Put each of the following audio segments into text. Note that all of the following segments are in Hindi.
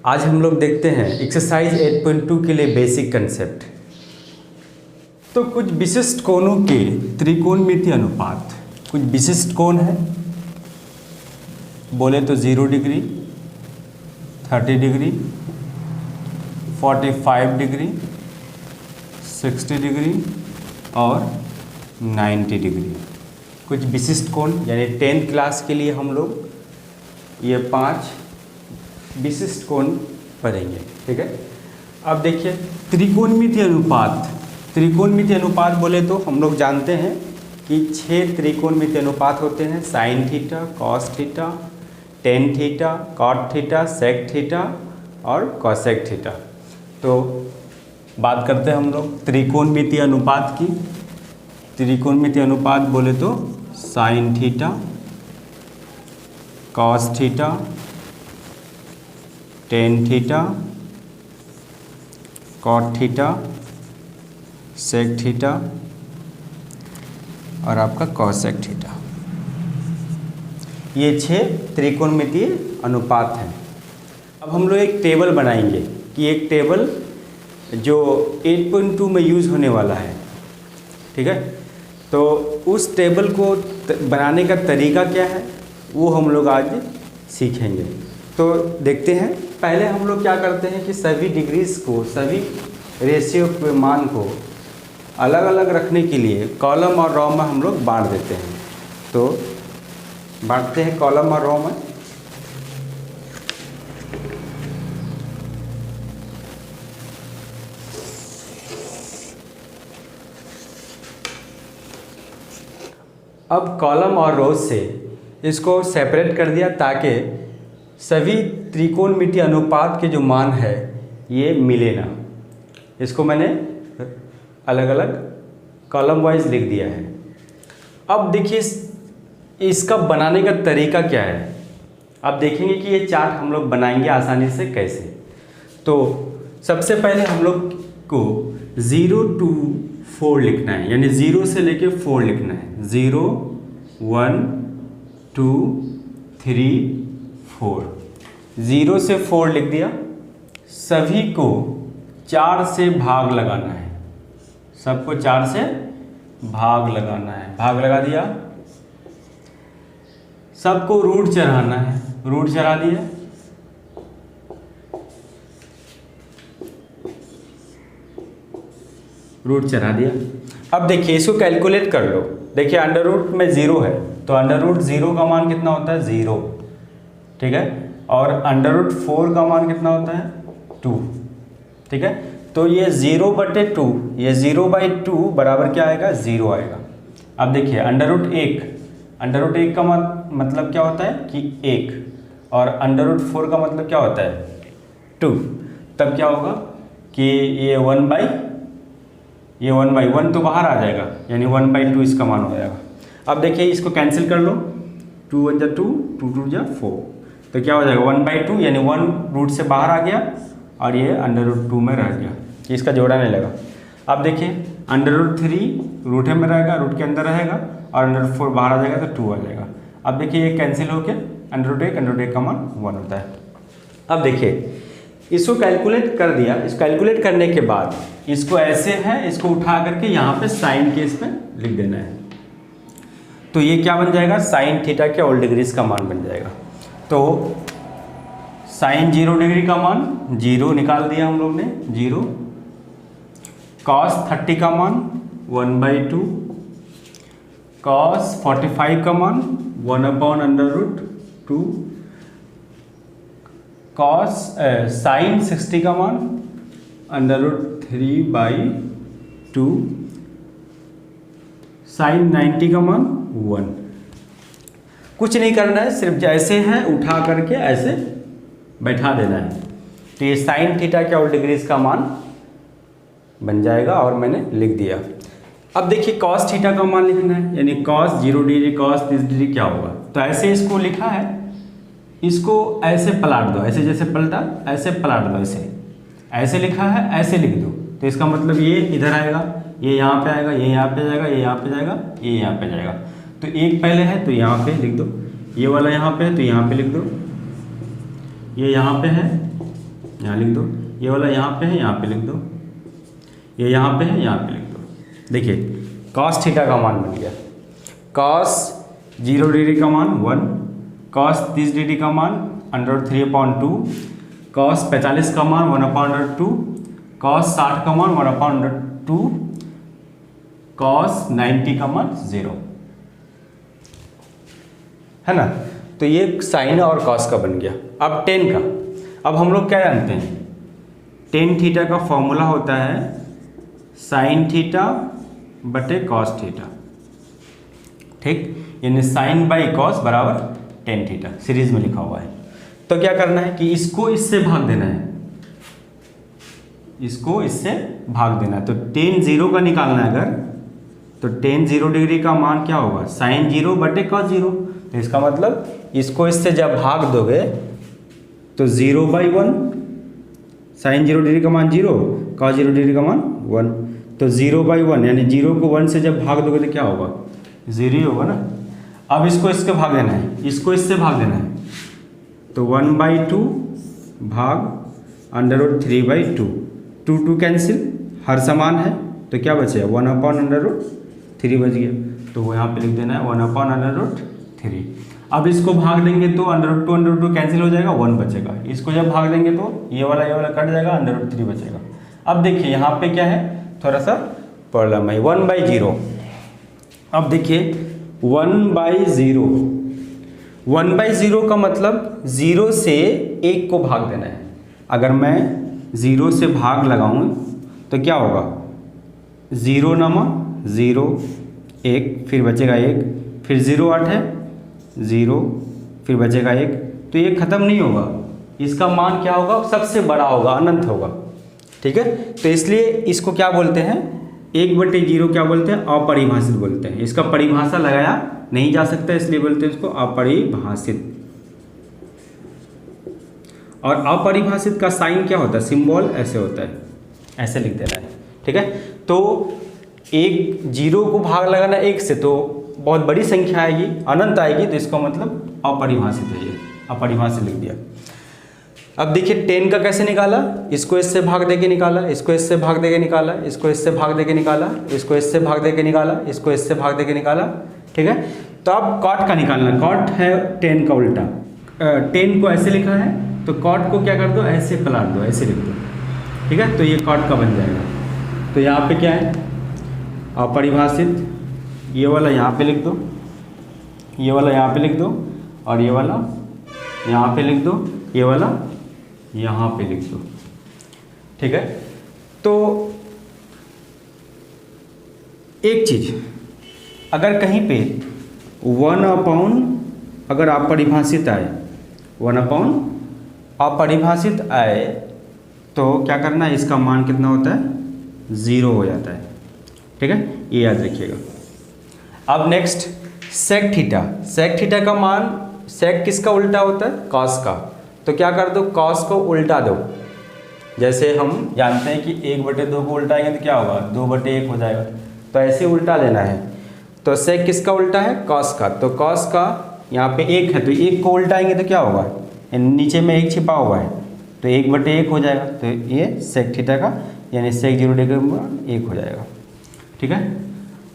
आज हम लोग देखते हैं एक्सरसाइज 8.2 के लिए बेसिक कंसेप्ट। तो कुछ विशिष्ट कोणों के त्रिकोणमितीय अनुपात, कुछ विशिष्ट कोण है बोले तो 0 डिग्री, 30 डिग्री, 45 डिग्री, 60 डिग्री और 90 डिग्री। कुछ विशिष्ट कोण यानी 10th क्लास के लिए हम लोग ये 5 विशिष्ट कोण पढ़ेंगे। ठीक है, अब देखिए त्रिकोणमितीय अनुपात। त्रिकोणमितीय अनुपात बोले तो हम लोग जानते हैं कि 6 त्रिकोणमितीय अनुपात होते हैं, sine theta, cos theta, tan theta, cot theta, sec theta और कॉसेक थीटा। तो बात करते हैं हम लोग त्रिकोणमितीय अनुपात की। त्रिकोणमितीय अनुपात बोले तो sine theta, cos theta, tan theta, cot theta, sec theta और आपका कॉसेक थीटा, ये 6 त्रिकोणमितीय अनुपात हैं। अब हम लोग एक टेबल बनाएंगे कि एक टेबल जो 8.2 में यूज़ होने वाला है। ठीक है, तो उस टेबल को बनाने का तरीका क्या है वो हम लोग आज सीखेंगे। तो देखते हैं, पहले हम लोग क्या करते हैं कि सभी डिग्रीज को, सभी रेशियो के मान को अलग अलग रखने के लिए कॉलम और रो में हम लोग बांट देते हैं। तो बांटते हैं कॉलम और रो में। अब कॉलम और रो से इसको सेपरेट कर दिया ताकि सभी त्रिकोणमितीय अनुपात के जो मान है ये मिले ना। इसको मैंने अलग अलग कॉलम वाइज लिख दिया है। अब देखिए इसका बनाने का तरीका क्या है। अब देखेंगे कि ये चार्ट हम लोग बनाएंगे आसानी से कैसे। तो सबसे पहले हम लोग को 0 to 4 लिखना है, यानी 0 से लेके 4 लिखना है। 0 1 2 3 4, 0 से 4 लिख दिया। सभी को 4 से भाग लगाना है, सबको 4 से भाग लगाना है। भाग लगा दिया। सबको रूट चढ़ाना है, रूट चढ़ा दिया। रूट चढ़ा दिया। अब देखिए इसको कैलकुलेट कर लो। देखिए अंडर रूट में 0 है तो अंडर रूट 0 का मान कितना होता है 0। ठीक है, और अंडर रूट 4 का मान कितना होता है 2। ठीक है, तो ये 0/2, ये 0/2 बराबर क्या आएगा 0 आएगा। अब देखिए अंडर रूट 1 का मतलब क्या होता है कि 1, और अंडर रूट 4 का मतलब क्या होता है 2। तब क्या होगा कि ये 1/1 तो बाहर आ जाएगा, यानी 1/2 इसका मान हो जाएगा। अब देखिए इसको कैंसिल कर लो, 2 1 जा 2, 2 2 जा 4, तो क्या हो जाएगा 1/2, यानी 1 रूट से बाहर आ गया और ये अंडर रूट 2 में रह गया, इसका जोड़ा नहीं लगा। अब देखिए अंडर रूट 3 रूट में रहेगा, रूट के अंदर रहेगा, और अंडर रूट 4 बाहर आ जाएगा तो 2 आ जाएगा। अब देखिए ये कैंसिल होके अंडर रूट 1 का मान 1 होता है। अब देखिए इसको कैलकुलेट कर दिया। इस कैलकुलेट करने के बाद इसको ऐसे है, इसको उठा करके यहाँ पे साइन के इसमें लिख देना है। तो ये क्या बन जाएगा साइन थीटा के ऑल डिग्रीज का मान बन जाएगा। तो साइन 0 डिग्री का मान 0 निकाल दिया हम लोग ने 0। कॉस 30 का मान 1/2, कॉस 45 का मान 1/√2, कॉस साइन 60 का मान √3/2, साइन 90 का मान 1। कुछ नहीं करना है, सिर्फ जैसे हैं उठा करके ऐसे बैठा देना है। तो ये साइन थीटा के ऑल डिग्रीज का मान बन जाएगा और मैंने लिख दिया। अब देखिए कॉस थीटा का मान लिखना है, यानी कॉस 0 डिग्री, कॉस 30 डिग्री क्या होगा। तो ऐसे इसको लिखा है, इसको ऐसे पलट दो, ऐसे जैसे पलटा ऐसे पलट दो, ऐसे लिखा है ऐसे लिख दो। तो इसका मतलब ये इधर आएगा, ये यहाँ पे आएगा, ये यहाँ पे जाएगा, ये यहाँ पे जाएगा, ये यहाँ पे जाएगा। तो एक पहले है तो यहाँ पे लिख दो, ये वाला यहाँ पे है तो यहाँ पे लिख दो, ये यहाँ पे है यहाँ लिख दो, ये वाला यहाँ पे है, यहाँ पे लिख दो, ये यहाँ पे है, यहाँ पे लिख दो। देखिए कॉस थीटा का मान बन गया, कॉस 0 डिग्री का मान 1, कॉस 30 डिग्री का मान √3/2, कॉस 45 का मान 1/2, कॉस 60 का मान 1/2, कॉस 90 का मान 0, है ना। तो ये साइन और कॉस का बन गया। अब टेन का, अब हम लोग क्या जानते हैं, टेन थीटा का फॉर्मूला होता है साइन थीटा बटे कॉस थीटा, ठीक, यानी साइन बाई कॉस बराबर टेन थीटा, सीरीज में लिखा हुआ है। तो क्या करना है कि इसको इससे भाग देना है, इसको इससे भाग देना है। तो टेन 0 का निकालना है अगर, तो टेन 0 डिग्री का मान क्या होगा, साइन 0 बटे कॉस 0। तो इसका मतलब इसको इससे जब भाग दोगे तो 0/1, साइन 0 डिग्री का मान 0, कॉस 0 डिग्री का मान 1, तो 0/1 यानी 0 को 1 से जब भाग दोगे तो क्या होगा, 0 ही होगा ना। अब इसको इसके भाग देना है, इसको इससे भाग देना है, तो 1/2 भाग √3/2, 2 कैंसिल, हर समान है, तो क्या बचेगा 1/√3 बच गया। तो वो यहाँ पे लिख देना है 1/√3। अब इसको भाग देंगे तो √2 कैंसिल हो जाएगा, 1 बचेगा। इसको जब भाग देंगे तो ये वाला कट जाएगा, √3 बचेगा। अब देखिए यहाँ पे क्या है, थोड़ा सा प्रॉब्लम है, 1/0। अब देखिए 1/0, 1/0 का मतलब 0 से 1 को भाग देना है। अगर मैं 0 से भाग लगाऊं तो क्या होगा, 0 नमा 0, 1, फिर बचेगा 1, फिर 0 8 है 0, फिर बचेगा 1, तो ये ख़त्म नहीं होगा, इसका मान क्या होगा, सबसे बड़ा होगा, अनंत होगा, ठीक है। तो इसलिए इसको क्या बोलते हैं, 1/0 क्या बोलते हैं, अपरिभाषित बोलते हैं। इसका परिभाषा लगाया नहीं जा सकता, इसलिए बोलते हैं इसको अपरिभाषित। और अपरिभाषित का साइन क्या होता है, सिंबल ऐसे होता है, ऐसे लिख देना है, ठीक है। तो 0 को भाग लगाना 1 से तो बहुत बड़ी संख्या आएगी, अनंत आएगी, तो इसका मतलब अपरिभाषित है, ये अपरिभाषित लिख दिया। अब देखिए 10 का कैसे निकाला, इसको इससे भाग देके निकाला, इसको इससे भाग देके निकाला, इसको इससे भाग देके निकाला, इसको इससे भाग देके निकाला, इसको इससे भाग देके निकाला, ठीक है। तो अब कॉट का निकालना, कॉट है 10 का उल्टा, 10 को ऐसे लिखा है तो कॉट को क्या कर दो, ऐसे पलट दो, ऐसे लिख दो, ठीक है। तो ये कॉट का बन जाएगा। तो यहाँ पे क्या है, अपरिभाषित, ये वाला यहाँ पे लिख दो, ये वाला यहाँ पे लिख दो, और ये वाला यहाँ पे लिख दो, ये वाला यहाँ पे लिख दो, ठीक है। तो एक चीज, अगर कहीं पे 1/, अगर अपरिभाषित आए, 1/, अपरिभाषित आए तो क्या करना है, इसका मान कितना होता है, 0 हो जाता है, ठीक है, ये याद रखिएगा। अब next sec theta, sec theta का मान, सेक किसका उल्टा होता है, कॉस का, तो क्या कर दो, कॉस को उल्टा दो। जैसे हम जानते हैं कि 1/2 को उल्टाएंगे तो क्या होगा, 2/1 हो जाएगा, तो ऐसे उल्टा लेना है। तो सेक किसका उल्टा है, कॉस का, तो कॉस का यहाँ पे 1 है तो 1 को उल्टाएंगे तो क्या होगा, नीचे में 1 छिपा हुआ है तो 1/1 हो जाएगा, तो ये सेक थीटा का यानी सेक 0 डिग्री में 1 हो जाएगा, ठीक है।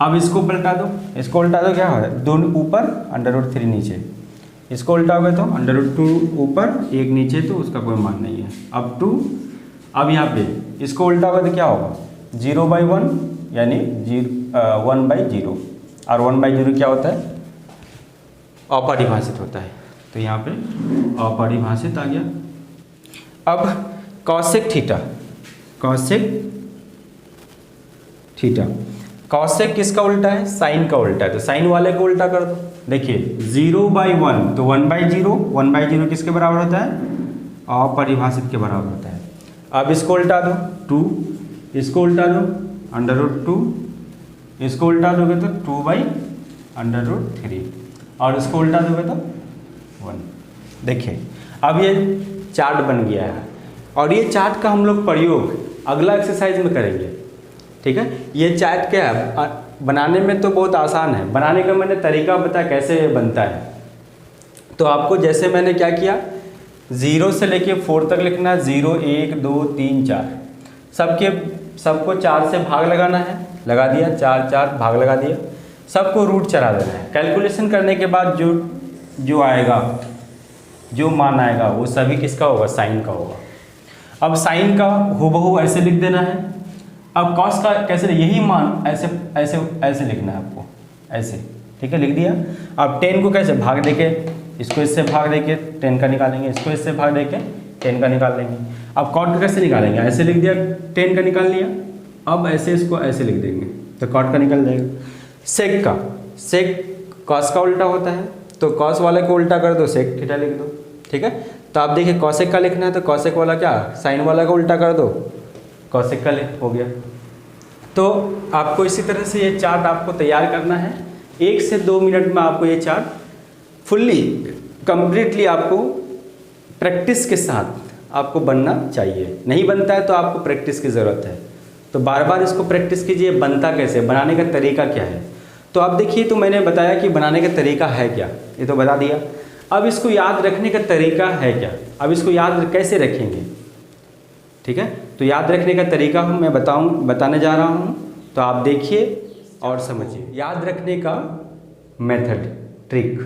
अब इसको पलटा दो, इसको उल्टा दो, क्या है, 2 ऊपर √3 नीचे, इसको उल्टाओगे तो √2 ऊपर 1 नीचे, तो उसका कोई मान नहीं है। अब यहाँ पे इसको उल्टाओगे तो क्या होगा, 0/1 यानी 1/0, और 1/0 क्या होता है, अपरिभाषित होता है, तो यहाँ पे अपरिभाषित आ गया। अब cosec theta, cosec theta, cosec किसका उल्टा है, साइन का उल्टा है, तो साइन वाले को उल्टा कर दो। देखिए 0/1 तो 1/0, 1/0 किसके बराबर होता है, अपरिभाषित के बराबर होता है। अब इसको उल्टा दो 2, इसको उल्टा दो √2, इसको उल्टा दोगे तो 2/√3, और इसको उल्टा दोगे तो 1। देखिए अब ये चार्ट बन गया है, और ये चार्ट का हम लोग प्रयोग अगला एक्सरसाइज में करेंगे, ठीक है। ये चार्ट क्या है, बनाने में तो बहुत आसान है, बनाने का मैंने तरीका बताया कैसे बनता है। तो आपको जैसे मैंने क्या किया, 0 से लेके 4 तक लिखना है। 0 1 2 3 4 सबको 4 से भाग लगाना है, लगा दिया। 4 4 भाग लगा दिया। सबको रूट चला देना है। कैलकुलेशन करने के बाद जो आएगा, जो मान आएगा वो सभी किसका होगा, साइन का होगा। अब साइन का हूबहू ऐसे लिख देना है। अब कॉस का कैसे, यही मान ऐसे ऐसे ऐसे लिखना है आपको, ऐसे, ठीक है, लिख दिया। अब 10 को कैसे भाग देके, इसको इससे भाग देके 10 का निकालेंगे, इसको इससे भाग देके 10 का निकाल लेंगे। अब कॉट का कैसे निकालेंगे, ऐसे लिख दिया, 10 का निकाल लिया। अब ऐसे इसको ऐसे लिख देंगे तो कॉट का निकल जाएगा। सेक का, सेक कॉस का उल्टा होता है, तो कॉस वाले को उल्टा कर दो, सेक थीटा लिख दो, ठीक है। तो आप देखिए कॉसेक का लिखना है तो कॉसेक वाला क्या, साइन वाला का उल्टा कर दो, कॉसेक का हो गया। तो आपको इसी तरह से ये चार्ट आपको तैयार करना है। 1 से 2 मिनट में आपको ये चार्ट फुल्ली कंप्लीटली आपको प्रैक्टिस के साथ आपको बनना चाहिए। नहीं बनता है तो आपको प्रैक्टिस की ज़रूरत है, तो बार बार इसको प्रैक्टिस कीजिए। बनता कैसे, बनाने का तरीका क्या है, तो आप देखिए, तो मैंने बताया कि बनाने का तरीका है क्या, ये तो बता दिया। अब इसको याद रखने का तरीका है क्या, अब इसको याद कैसे रखेंगे, ठीक है। तो याद रखने का तरीका मैं बताने जा रहा हूँ, तो आप देखिए और समझिए। याद रखने का मेथड, ट्रिक।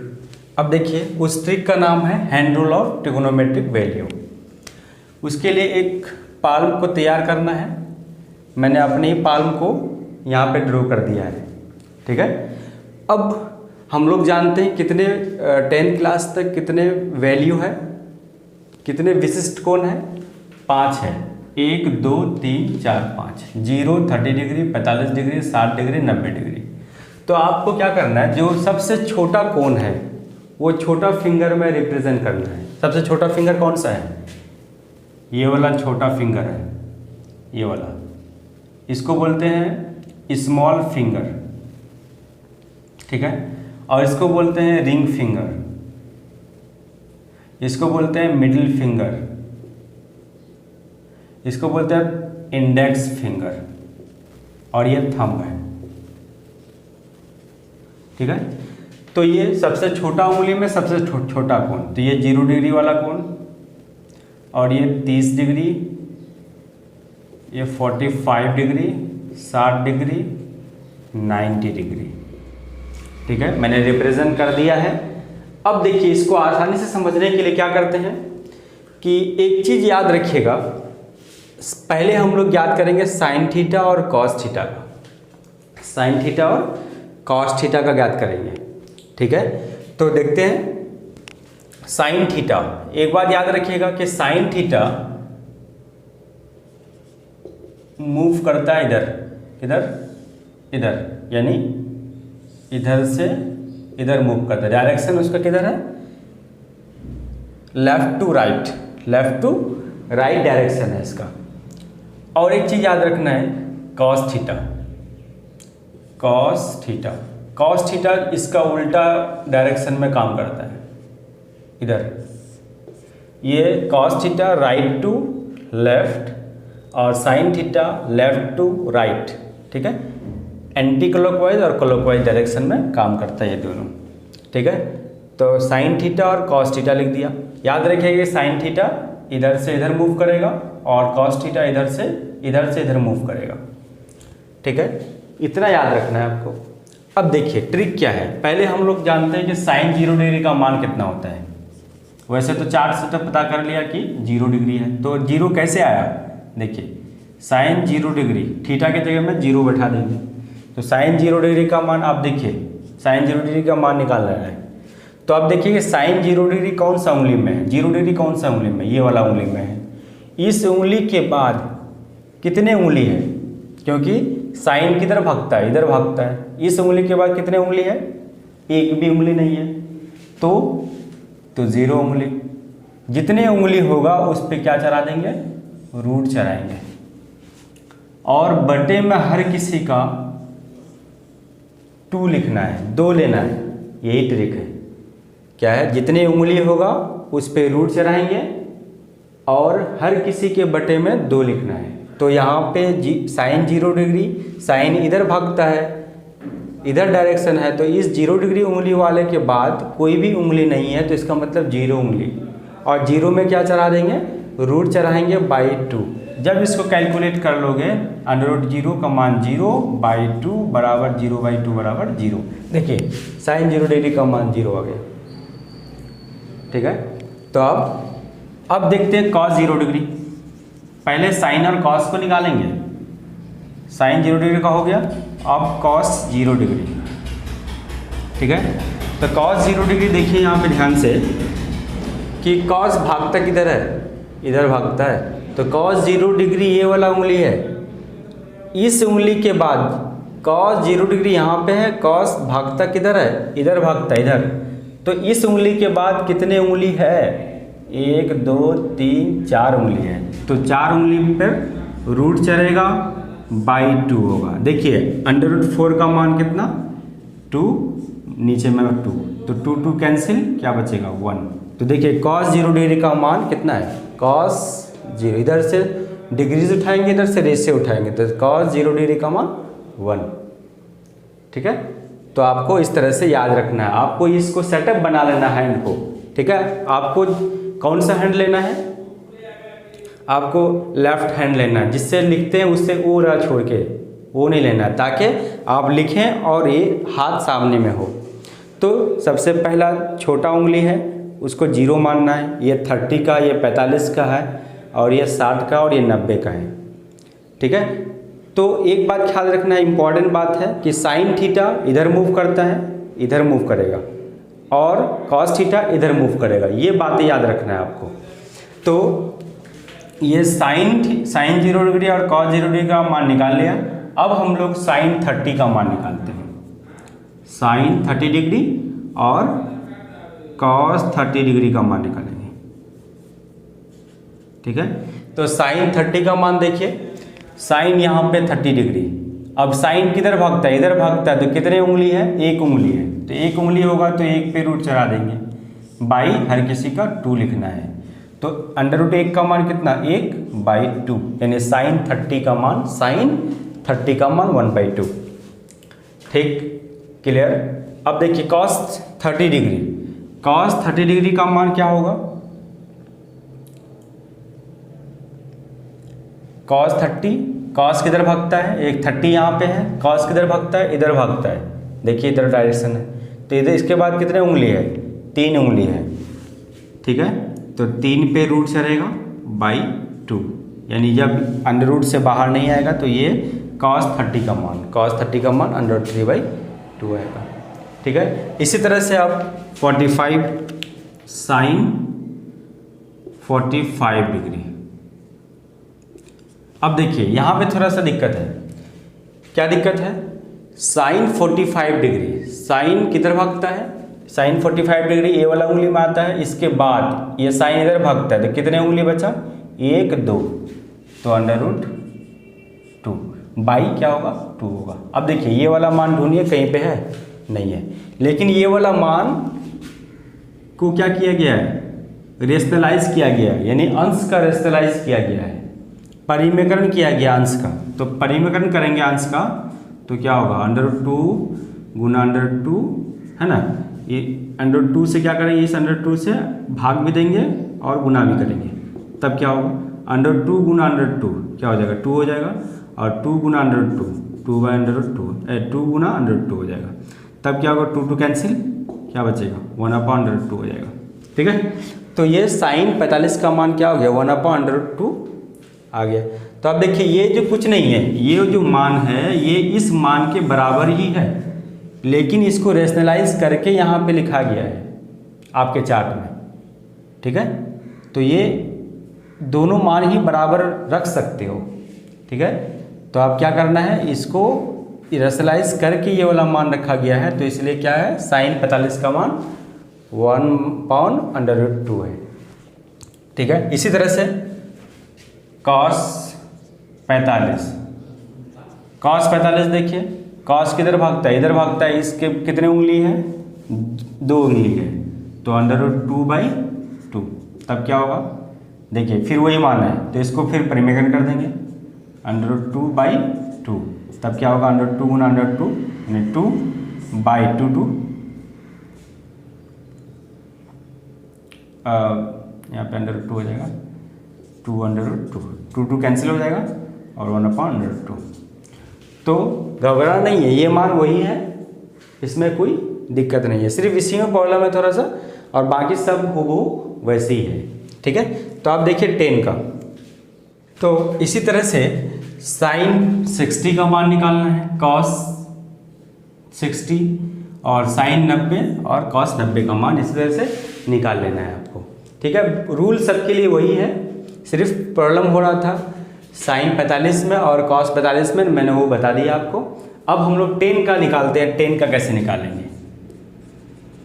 अब देखिए उस ट्रिक का नाम है hand rule of trigonometric value. उसके लिए एक पाल्म को तैयार करना है। मैंने अपनी पाल्म को यहाँ पे ड्रॉ कर दिया है, ठीक है। अब हम लोग जानते हैं कितने 10th क्लास तक कितने वैल्यू है, कितने विशिष्ट कोण है, 5 है। 1 2 3 4 5, 0 30 डिग्री, 45 डिग्री, 60 डिग्री, 90 डिग्री। तो आपको क्या करना है, जो सबसे छोटा कोण है वो छोटा फिंगर में रिप्रेजेंट करना है। सबसे छोटा फिंगर कौन सा है, ये वाला छोटा फिंगर है, ये वाला, इसको बोलते हैं स्मॉल फिंगर, ठीक है। और इसको बोलते हैं रिंग फिंगर, इसको बोलते हैं मिडिल फिंगर, इसको बोलते हैं इंडेक्स फिंगर, और ये थंब है, ठीक है। तो ये सबसे छोटा उंगली में सबसे छोटा कोण, तो ये 0 डिग्री वाला कोण, और ये 30 डिग्री, ये 45 डिग्री, 60 डिग्री, 90 डिग्री, ठीक है। मैंने रिप्रेजेंट कर दिया है। अब देखिए इसको आसानी से समझने के लिए क्या करते हैं कि एक चीज़ याद रखिएगा, पहले हम लोग याद करेंगे साइन थीटा और कॉस थीटा का, साइन थीटा और कॉस थीटा का याद करेंगे, ठीक है। तो देखते हैं साइन थीटा। एक बात याद रखिएगा कि साइन थीटा मूव करता है इधर, इधर, इधर, यानी इधर से इधर मूव करता है। डायरेक्शन उसका किधर है, left to right, left to right direction है इसका। और एक चीज़ याद रखना है, cos theta, cos theta, cos theta इसका उल्टा डायरेक्शन में काम करता है, इधर। ये cos theta right to left और sine theta left to right, ठीक है। एंटी क्लॉकवाइज और क्लॉकवाइज डायरेक्शन में काम करता है ये दोनों, ठीक है। तो साइन थीटा और कॉस थीटा लिख दिया। याद रखिएगा साइन थीटा इधर से इधर मूव करेगा और कॉस थीटा इधर से इधर मूव करेगा, ठीक है। इतना याद रखना है आपको। अब देखिए ट्रिक क्या है। पहले हम लोग जानते हैं कि साइन 0 डिग्री का मान कितना होता है। वैसे तो चार्ट से तो पता कर लिया कि 0 डिग्री है, तो 0 कैसे आया, देखिए साइन 0 डिग्री, थीटा की जगह में 0 बैठा देंगे, तो साइन 0 डिग्री का मान आप देखिए, साइन 0 डिग्री का मान निकाल रहा है। तो आप देखिए कि साइन 0 डिग्री कौन सा उंगली में है, 0 डिग्री कौन सा उंगली में, ये वाला उंगली में है। इस उंगली के बाद कितने उंगली है, क्योंकि साइन किधर भागता है, इधर भागता है। इस उंगली के बाद कितने उंगली है, एक भी उंगली नहीं है, तो 0 उंगली। जितने उंगली होगा उस पर क्या चढ़ा देंगे, रूट चढ़ाएंगे। और बटे में हर किसी का 2 लिखना है, 2 लेना है, यही ट्रिक है। क्या है, जितने उंगली होगा उस पे रूट चढ़ाएंगे और हर किसी के बटे में 2 लिखना है। तो यहाँ पे साइन 0 डिग्री, साइन इधर भागता है, इधर डायरेक्शन है, तो इस 0 डिग्री उंगली वाले के बाद कोई भी उंगली नहीं है, तो इसका मतलब 0 उंगली। और 0 में क्या चढ़ा देंगे, रूट चढ़ाएंगे बाई 2। जब इसको कैलकुलेट कर लोगे √0 का मान 0/2 बराबर 0/2 बराबर 0। देखिए sin 0 डिग्री का मान 0 आ गया। ठीक है, तो अब देखते हैं cos 0 डिग्री। पहले साइन और कॉस को निकालेंगे। साइन 0 डिग्री का हो गया, अब cos 0 डिग्री। ठीक है, तो cos 0 डिग्री देखिए यहाँ पे ध्यान से कि cos भागता किधर है, इधर भागता है। तो cos 0 डिग्री ये वाला उंगली है, इस उंगली के बाद cos 0 डिग्री यहाँ पे है, cos भागता किधर है, इधर भागता है, इधर। तो इस उंगली के बाद कितने उंगली है, 1 2 3 4 उंगली है। तो 4 उंगली पर रूट चढ़ेगा बाई 2 होगा। देखिए √4 का मान कितना, 2, नीचे में 2, तो 2 2 कैंसिल, क्या बचेगा 1। तो देखिए cos 0 डिग्री का मान कितना है, cos 0, इधर से डिग्रीज उठाएंगे, इधर से रेशियो उठाएंगे, तो cos 0 डिग्री का मान 1। ठीक है, तो आपको इस तरह से याद रखना है, आपको इसको सेटअप बना लेना है इनको। ठीक है, आपको कौन सा हैंड लेना है, आपको लेफ्ट हैंड लेना है, जिससे लिखते हैं उससे ओ रा छोड़ के वो नहीं लेना है, ताकि आप लिखें और ये हाथ सामने में हो। तो सबसे पहला छोटा उंगली है उसको 0 मानना है, ये 30 का, ये 45 का है, और ये 60 का, और ये 90 का है। ठीक है, तो एक बात ख्याल रखना है, इम्पॉर्टेंट बात है कि साइन थीटा इधर मूव करता है, इधर मूव करेगा, और कॉस थीटा इधर मूव करेगा, ये बातें याद रखना है आपको। तो ये साइन 0 डिग्री और कॉस 0 डिग्री का मान निकाल लिया। अब हम लोग साइन 30 का मान निकालते हैं, साइन 30 डिग्री और कॉस 30 डिग्री का मान निकालेंगे। ठीक है, तो साइन 30 का मान देखिए, साइन यहाँ पे 30 डिग्री। अब साइन किधर भागता है, इधर भागता है, तो कितने उंगली है, 1 उंगली है, तो 1 उंगली होगा तो 1 पे रूट चढ़ा देंगे, बाई हर किसी का 2 लिखना है। तो √1 का मान कितना, 1/2, यानी साइन 30 का मान, साइन 30 का मान 1/2। ठीक, क्लियर। अब देखिए कॉस 30 डिग्री, कॉस 30 डिग्री का मान क्या होगा, कॉस 30, कॉस किधर भागता है, एक 30 यहाँ पे है, कॉस किधर भागता है, इधर भागता है, देखिए इधर डायरेक्शन है, तो इधर इसके बाद कितने उंगली है, 3 उंगली है। ठीक है, तो 3 पे रूट चढ़ेगा बाई 2, यानी जब √ से बाहर नहीं आएगा तो ये cos 30 का मान, cos 30 का मान √3/2 आएगा। ठीक है, इसी तरह से आप 45 साइन 45 डिग्री। अब देखिए यहाँ पे थोड़ा सा दिक्कत है, क्या दिक्कत है, साइन 45 डिग्री, साइन किधर भागता है, साइन 45 डिग्री ये वाला उंगली में आता है, इसके बाद ये साइन इधर भागता है, तो कितने उंगली बचा, 1 2, तो √2 बाई क्या होगा, 2 होगा। अब देखिए ये वाला मान ढूंढिए, कहीं पे है, नहीं है, लेकिन ये वाला मान को क्या किया गया है, रेशनलाइज किया गया है, यानी अंश का रेशनलाइज किया गया है, परिमेकरण किया गया अंश का। तो परिमेकरण करेंगे अंश का तो क्या होगा, √2 गुना √2 है ना, ये √2 से क्या करेंगे, इस √2 से भाग भी देंगे और गुना भी करेंगे, तब क्या होगा, √2 गुना √2 क्या हो जाएगा, 2 हो जाएगा, और 2 गुना √2 2/√2 2 गुना √2 हो जाएगा, तब क्या होगा, 2 2 कैंसिल, क्या बचेगा, 1/√2 हो जाएगा। ठीक है, तो ये साइन 45 का मान क्या हो गया, 1/√2 आ गया। तो अब देखिए ये जो कुछ नहीं है, ये जो मान है ये इस मान के बराबर ही है, लेकिन इसको रेशनलाइज करके यहाँ पे लिखा गया है आपके चार्ट में। ठीक है, तो ये दोनों मान ही बराबर रख सकते हो। ठीक है, तो आप क्या करना है, इसको रेशनलाइज करके ये वाला मान रखा गया है, तो इसलिए क्या है, साइन 45 का मान 1/√2 है। ठीक है, इसी तरह से cos 45 देखिए, cos किधर भागता है, इधर भागता है, इसके कितने उंगली है, 2 उंगली है, तो √2/2, तब क्या होगा, देखिए फिर वही मान है, तो इसको फिर परिमेकरण कर देंगे, √2/2, तब क्या होगा, √2 गुना √2 यानी 2/2 यहाँ पे √2 हो जाएगा, 2 √2, 2 कैंसिल हो जाएगा और 1/√2। तो घबराना नहीं है, ये मान वही है, इसमें कोई दिक्कत नहीं है, सिर्फ इसी में प्रॉब्लम है थोड़ा सा, और बाकी सब हूबहू वैसे ही है। ठीक है, तो आप देखिए 10 का, तो इसी तरह से sin 60 का मान निकालना है, cos 60 और sin 90 और cos 90 का मान इसी तरह से निकाल लेना है आपको। ठीक है, रूल सबके लिए वही है, सिर्फ प्रॉब्लम हो रहा था sin 45 में और cos 45 में, मैंने वो बता दिया आपको। अब हम लोग 10 का निकालते हैं। 10 का कैसे निकालेंगे?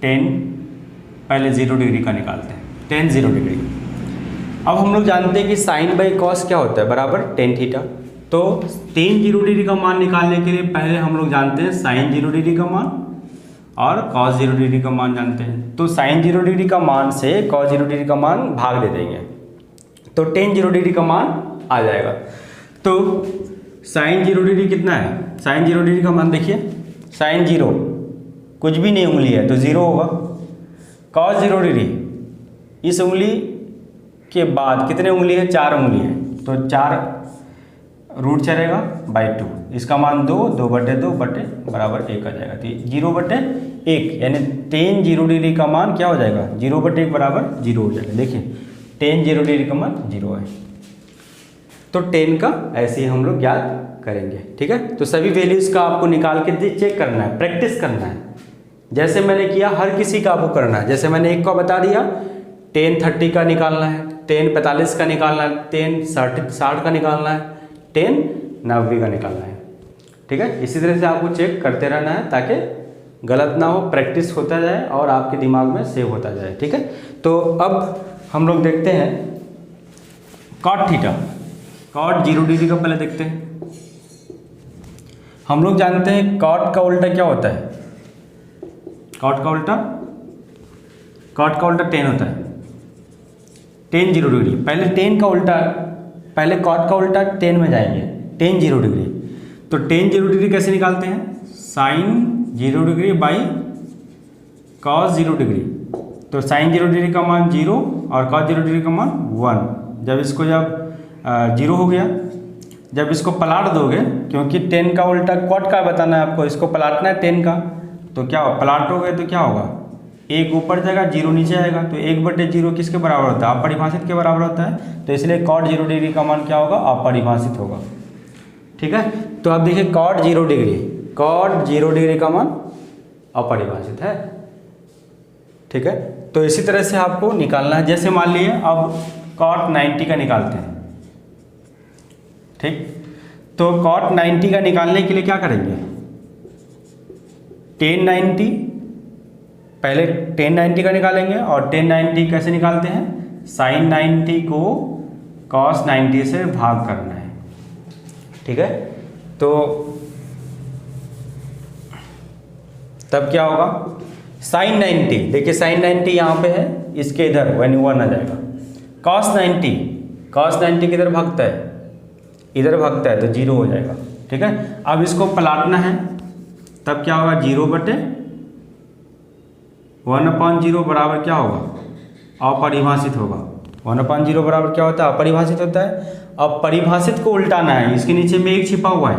10 पहले 0 डिग्री का निकालते हैं, 10 0 डिग्री। अब हम लोग जानते हैं कि साइन बाई कॉस क्या होता है, बराबर tan थीटा। तो tan 0 डिग्री का मान निकालने के लिए पहले हम लोग जानते हैं साइन 0 डिग्री का मान और cos 0 डिग्री का मान जानते हैं। तो साइन 0 डिग्री का मान से cos 0 डिग्री का मान भाग दे देंगे, तो tan 0 डिग्री का मान आ जाएगा। तो साइन 0 डिग्री कितना है? साइन 0 डिग्री का मान देखिए, साइन 0 कुछ भी नहीं उंगली है तो 0 होगा। cos 0 डिग्री, इस उंगली के बाद कितने उंगली है? 4 उंगली है, तो 4 रूट चलेगा बाई 2, इसका मान 2, 2/2 बराबर 1 आ जाएगा। तो 0/1 यानी tan 0 डिग्री का मान क्या हो जाएगा? 0/1 बराबर 0 हो जाएगा। देखिए tan 0 डिग्री का मान 0 है, तो tan का ऐसे ही हम लोग ज्ञात करेंगे। ठीक है, तो सभी वैल्यूज़ का आपको निकाल के चेक करना है, प्रैक्टिस करना है, जैसे मैंने किया हर किसी का आपको करना है। जैसे मैंने एक को बता दिया, tan 30 का निकालना है, tan 45 का निकालना है, tan 60 का निकालना है, tan 90 का निकालना है। ठीक है, इसी तरह से आपको चेक करते रहना है ताकि गलत ना हो, प्रैक्टिस होता जाए और आपके दिमाग में सेव होता जाए। ठीक है, तो अब हम लोग देखते हैं cot थीटा, cot 0 डिग्री का पहले देखते हैं। हम लोग जानते हैं cot का उल्टा क्या होता है? cot का उल्टा tan होता है, tan 0 डिग्री। पहले tan का उल्टा, पहले cot का उल्टा tan में जाएंगे, tan 0 डिग्री। तो tan 0 डिग्री कैसे निकालते हैं? sin 0 degree by cos 0 degree. तो sin 0 डिग्री का मान 0 और cos 0 डिग्री का मान 1। जब 0 हो गया, जब इसको पलट दोगे, क्योंकि tan का उल्टा cot का बताना है आपको, इसको पलटना है tan का, तो क्या हो, पलटोगे तो क्या होगा? 1 ऊपर जाएगा, 0 नीचे आएगा, तो 1/0 किसके बराबर होता है? अपरिभाषित के बराबर होता है। तो इसलिए cot 0 डिग्री का मान क्या होगा? अपरिभाषित होगा। ठीक है, तो आप देखिए cot 0 डिग्री का मान अपरिभाषित है। ठीक है, तो इसी तरह से आपको निकालना है। जैसे मान लिए अब cot 90 का निकालते हैं। ठीक, तो cot 90 का निकालने के लिए क्या करेंगे? tan 90, पहले tan 90 का निकालेंगे, और tan 90 कैसे निकालते हैं? sin 90 को cos 90 से भाग करना है। ठीक है, तो तब क्या होगा? sin 90, देखिए sin 90 यहाँ पे है, इसके इधर 1 आ जाएगा। cos 90 किधर भागता है? इधर भागता है, तो 0 हो जाएगा। ठीक है, अब इसको पलटना है, तब क्या होगा? 0/1/0 बराबर क्या होगा? अपरिभाषित होगा। 1/0 बराबर क्या होता है? अपरिभाषित होता है। अब परिभाषित को उल्टाना है, इसके नीचे में 1 छिपा हुआ है,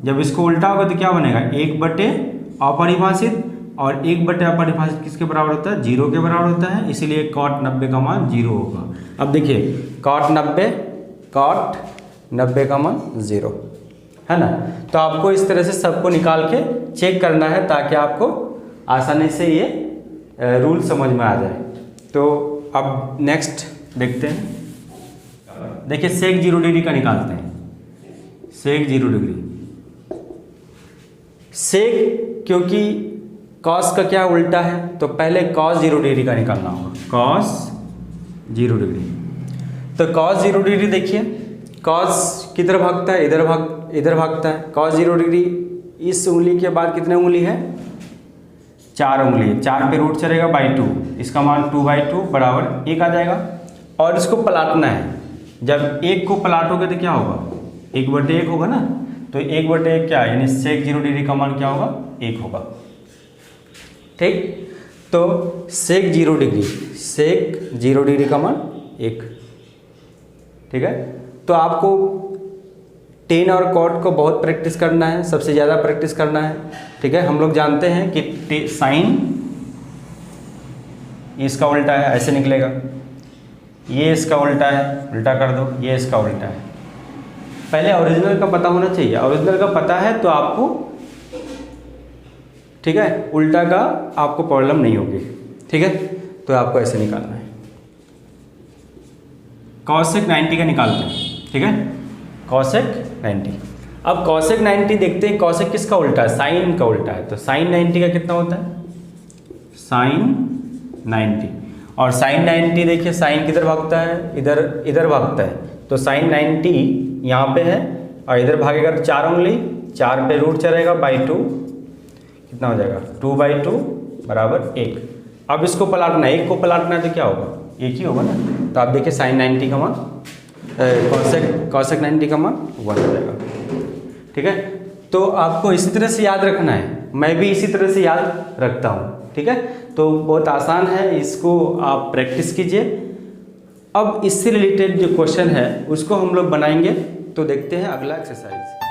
जब इसको उल्टा होगा तो क्या बनेगा? 1/अपरिभाषित, और 1/अपरिभाषित किसके बराबर होता है? 0 के बराबर होता है, इसीलिए cot 90 का मान 0 होगा। अब देखिए cot 90 का मान 0 है ना। तो आपको इस तरह से सबको निकाल के चेक करना है ताकि आपको आसानी से ये रूल समझ में आ जाए। तो अब नेक्स्ट देखते हैं, देखिए sec 0 डिग्री का निकालते हैं। sec 0 डिग्री, sec क्योंकि cos का क्या उल्टा है, तो पहले cos 0 डिग्री का निकालना होगा। cos 0 डिग्री, तो cos 0 डिग्री देखिए, cos किधर भागता है? इधर भागता है। cos 0 डिग्री, इस उंगली के बाद कितने उंगली है? 4 उंगली, 4 पे रूट चलेगा बाई 2, इसका मान 2/2 बराबर 1 आ जाएगा। और इसको पलटना है, जब 1 को पलटोगे तो क्या होगा? 1/1 होगा ना, तो 1/1 क्या, यानी sec 0 डिग्री का मान क्या होगा? 1 होगा। ठीक, तो sec 0 डिग्री का मान 1। ठीक है, तो आपको टेन और कॉट को बहुत प्रैक्टिस करना है, सबसे ज़्यादा प्रैक्टिस करना है। ठीक है, हम लोग जानते हैं कि साइन इसका उल्टा है, ऐसे निकलेगा, ये इसका उल्टा है, उल्टा कर दो, ये इसका उल्टा है। पहले ओरिजिनल का पता होना चाहिए, ओरिजिनल का पता है तो आपको, ठीक है, उल्टा का आपको प्रॉब्लम नहीं होगी। ठीक है, तो आपको ऐसे निकालना है। कॉसेक 90 का निकालते हैं। ठीक है, कॉसेक 90। अब कॉसेक 90 देखते हैं, कॉसेक किसका उल्टा है, साइन का उल्टा है। तो साइन 90 का कितना होता है, साइन 90। और साइन 90 देखिए, साइन किधर भागता है, इधर भागता है। तो साइन 90 यहाँ पे है और इधर भागेगा 4 उंगली, 4 पे रूट चलेगा बाई 2, कितना हो जाएगा 2/2 बराबर 1। अब इसको पलटना है, 1 को पलटना है तो क्या होगा, 1 ही होगा ना। तो आप देखिए साइन 90 का मान, कॉसेक 90 का मान 1 हो जाएगा। ठीक है, तो आपको इसी तरह से याद रखना है, मैं भी इसी तरह से याद रखता हूँ। ठीक है, तो बहुत आसान है, इसको आप प्रैक्टिस कीजिए। अब इससे रिलेटेड जो क्वेश्चन है उसको हम लोग बनाएंगे, तो देखते हैं अगला एक्सरसाइज।